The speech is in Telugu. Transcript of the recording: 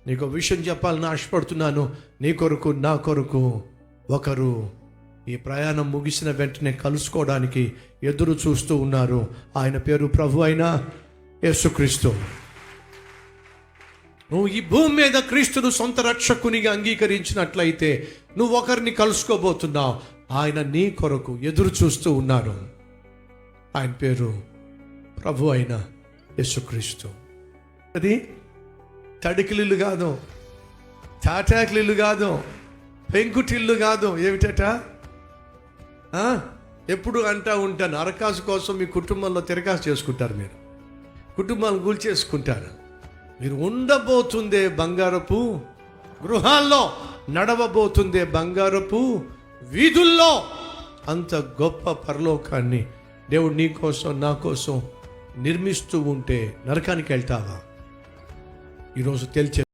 నీకు విషయం చెప్పాలని ఆశపడుతున్నాను. నీ కొరకు నా కొరకు ఒకరు ఈ ప్రయాణం ముగిసిన వెంటనే కలుసుకోవడానికి ఎదురు చూస్తూ ఉన్నారు. ఆయన పేరు ప్రభు అయిన యేసుక్రీస్తు. నువ్వు ఈ భూమి మీద క్రీస్తును సొంత రక్షకునిగా అంగీకరించినట్లయితే నువ్వు ఒకరిని కలుసుకోబోతున్నావు. ఆయన నీ కొరకు ఎదురు చూస్తూ ఉన్నారు. ఆయన పేరు ప్రభు అయిన యేసుక్రీస్తు. అది తడికిలిల్లు కాదు, తాటాకిలిల్లు కాదు, పెంకుటిల్లు కాదు. ఏమిటట? ఎప్పుడు అంటా ఉంటాను, అరకాసు కోసం మీ కుటుంబంలో తిరకాసు చేసుకుంటారు, మీరు కుటుంబాలను కూల్చేసుకుంటారు. మీరు ఉండబోతుందే బంగారపు గృహాల్లో, నడవబోతుందే బంగారపు వీధుల్లో. అంత గొప్ప పరలోకాన్ని దేవుడు నీ కోసం నా కోసం నిర్మిస్తూ ఉంటే నరకానికి వెళ్తావా? ఈరోజు తెలిసే